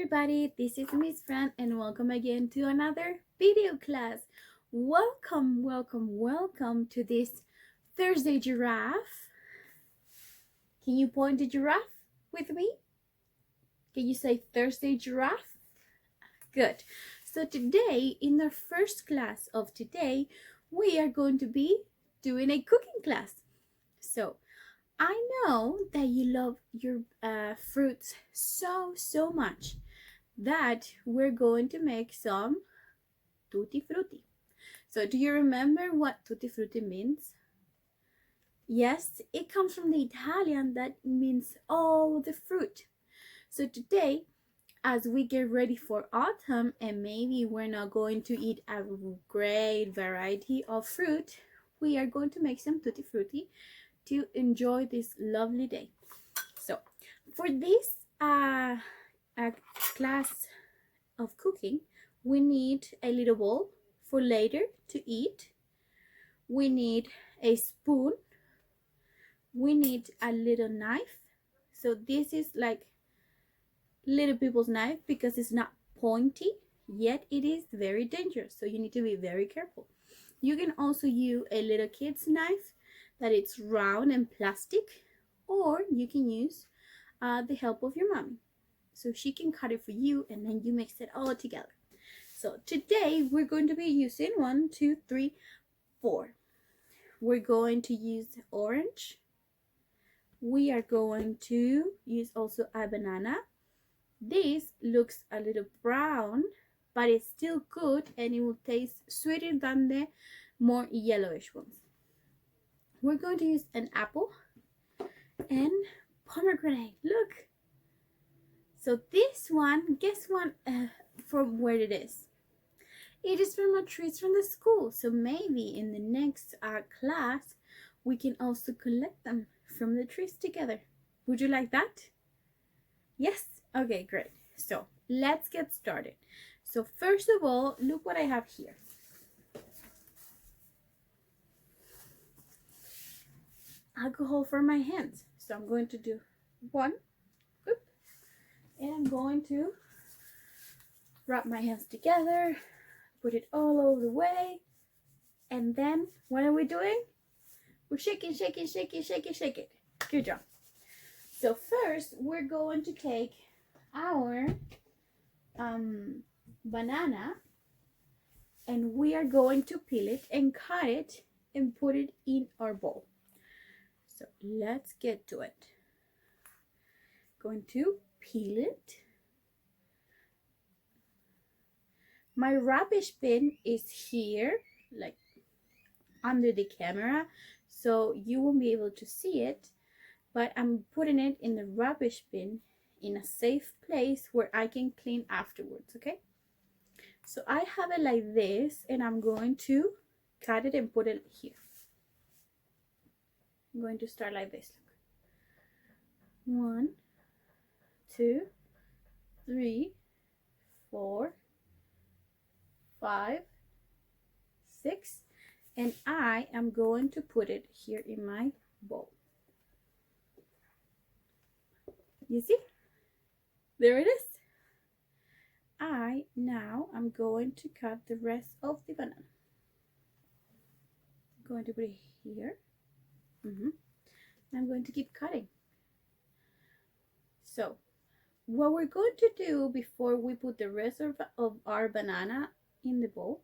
everybody, this is Ms Fran and welcome again to another video class. Welcome to this Thursday giraffe. Can you point the giraffe with me? Can you say Thursday giraffe? Good. So today, in the first class of today, we are going to be doing a cooking class. So I know that you love your fruits so much that we're going to make some tutti frutti. So do you remember what tutti frutti means? Yes, it comes from the Italian that means all the fruit. So today, as we get ready for autumn and maybe we're not going to eat a great variety of fruit, we are going to make some tutti frutti to enjoy this lovely day. So for this class of cooking, we need a little bowl for later to eat. We need a spoon. We need a little knife. So this is like little people's knife because it's not pointy, yet it is very dangerous. So you need to be very careful. You can also use a little kid's knife that it's round and plastic, or you can use the help of your mommy. So she can cut it for you and then you mix it all together. So today we're going to be using 1, 2, 3, 4. We're going to use orange. We are going to use also a banana. This looks a little brown, but it's still good and it will taste sweeter than the more yellowish ones. We're going to use an apple and pomegranate. Look. So this one, guess what from where it is? It is from a tree from the school. So maybe in the next class, we can also collect them from the trees together. Would you like that? Yes? Okay, great. So let's get started. So first of all, look what I have here. Alcohol for my hands. So I'm going to do one, and I'm going to rub my hands together, put it all over the way, and then what are we doing? We're shaking. Good job. So first, we're going to take our banana, and we are going to peel it and cut it and put it in our bowl. So let's get to it. Going to peel it. My rubbish bin is here, like under the camera, so you won't be able to see it, but I'm putting it in the rubbish bin in a safe place where I can clean afterwards, okay? So I have it like this, and I'm going to cut it and put it here. I'm going to start like this. 1, 2, 3, 4, 5, 6, and I am going to put it here in my bowl. You see? There it is. Now I'm going to cut the rest of the banana. I'm going to put it here. I'm going to keep cutting. So what we're going to do before we put the rest of our banana in the bowl,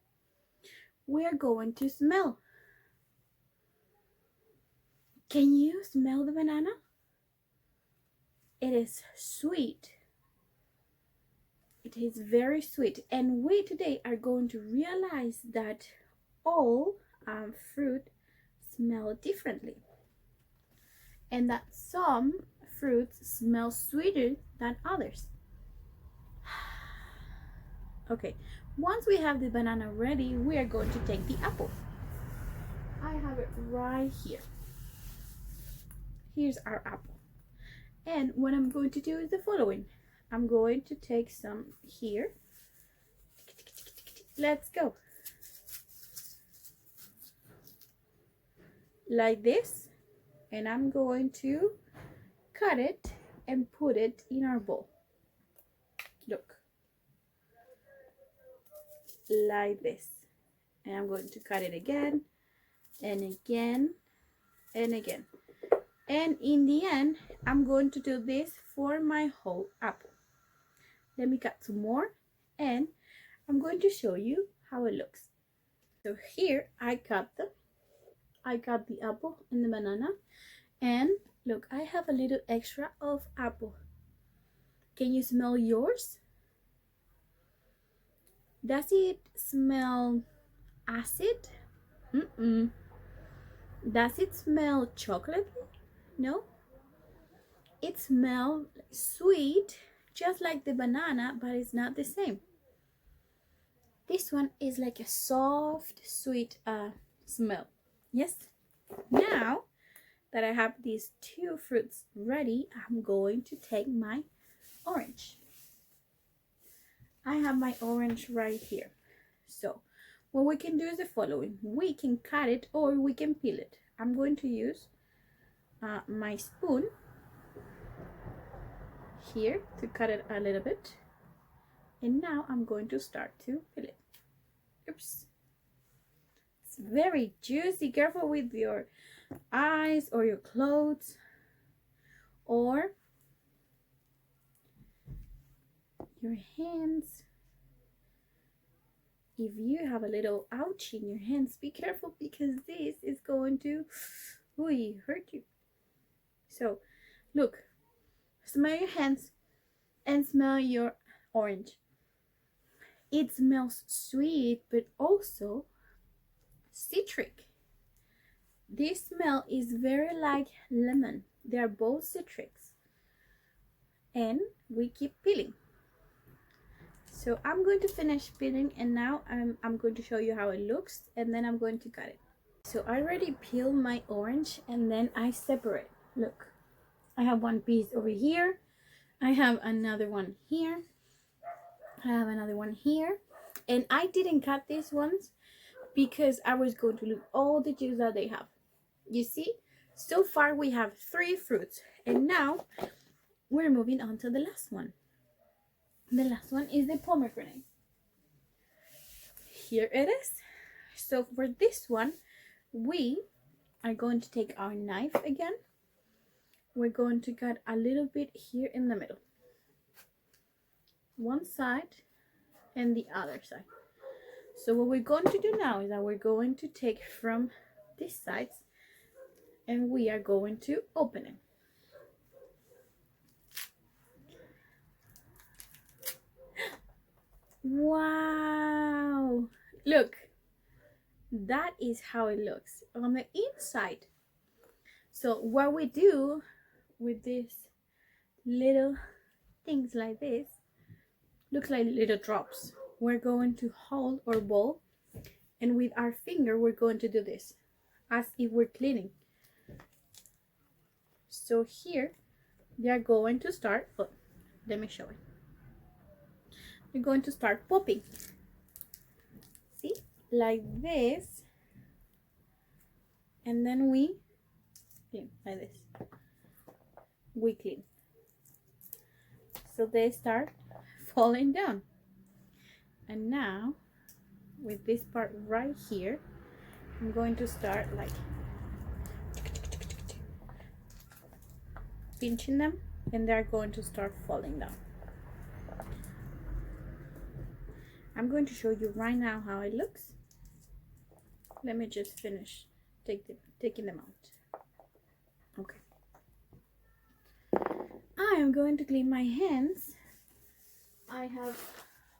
we are going to smell. Can you smell the banana? It is sweet. It is very sweet, and we today are going to realize that all fruit smell differently, and that some fruits smell sweeter than others. Okay, once we have the banana ready, we are going to take the apple. I have it right here. Here's our apple. And what I'm going to do is the following. I'm going to take some here. Let's go. Like this. And I'm going to cut it and put it in our bowl. Look. like this. And I'm going to cut it again and again and again. And in the end, I'm going to do this for my whole apple. Let me cut some more and I'm going to show you how it looks. So here I cut the apple and the banana, and look, I have a little extra of apple. Can you smell yours? Does it smell acid? Mm-mm. Does it smell chocolatey? No. It smells sweet, just like the banana, but it's not the same. This one is like a soft, sweet smell. Yes. Now that I have these two fruits ready, I'm going to take my orange. I have my orange right here. So what we can do is the following. We can cut it or we can peel it. I'm going to use my spoon here to cut it a little bit. And now I'm going to start to peel it. Oops. It's very juicy. Careful with your eyes or your clothes or your hands. If you have a little ouch in your hands, be careful because this is going to hurt you. So look, smell your hands and smell your orange. It smells sweet but also citric. This smell is very like lemon. They are both citrics. And we keep peeling. So I'm going to finish peeling and now I'm going to show you how it looks and then I'm going to cut it. So I already peeled my orange and then I separate. Look, I have one piece over here. I have another one here. I have another one here. And I didn't cut these ones because I was going to lose all the juice that they have. You see, so far we have 3 fruits and now we're moving on to the last one. The last one is the pomegranate. Here it is. So for this one, we are going to take our knife again. We're going to cut a little bit here in the middle. One side and the other side. So what we're going to do now is that we're going to take from these sides and we are going to open it. Wow! Look, that is how it looks on the inside. So what we do with these little things like this, looks like little drops. We're going to hold our bowl and with our finger we're going to do this as if we're cleaning. So here they are going to start, let me show it. You're going to start popping. See, like this, and then we clean like this. We clean. So they start falling down. And now, with this part right here, I'm going to start like pinching them, and they're going to start falling down. I'm going to show you right now how it looks. Let me just finish taking them out. Okay. I am going to clean my hands. I have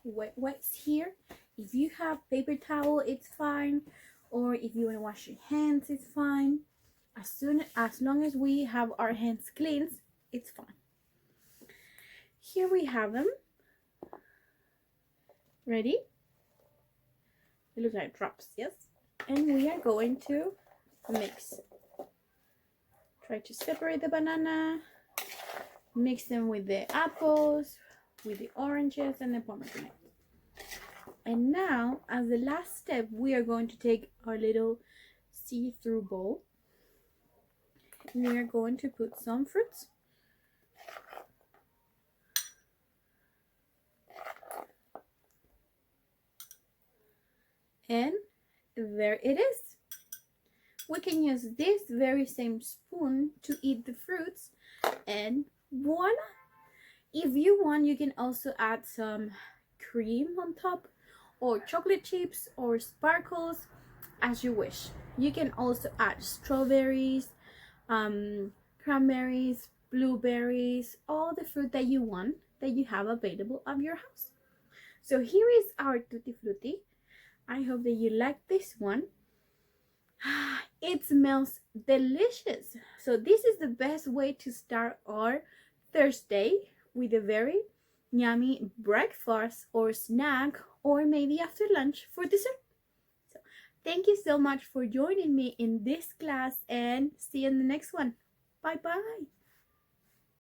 wet wipes here. If you have paper towel, it's fine. Or if you want to wash your hands, it's fine. As long as we have our hands clean, it's fine. Here we have them. Ready? It looks like drops, yes? And we are going to mix. Try to separate the banana. Mix them with the apples, with the oranges and the pomegranate. And now, as the last step, we are going to take our little see-through bowl. We are going to put some fruits. And there it is. We can use this very same spoon to eat the fruits, and voila! If you want, you can also add some cream on top, or chocolate chips, or sparkles, as you wish. You can also add strawberries, cranberries, blueberries, all the fruit that you want, that you have available at your house. So here is our tutti frutti. I hope that you like this one. It smells delicious. So this is the best way to start our Thursday, with a very yummy breakfast or snack, or maybe after lunch for dessert. So thank you so much for joining me in this class, and see you in the next one. Bye bye.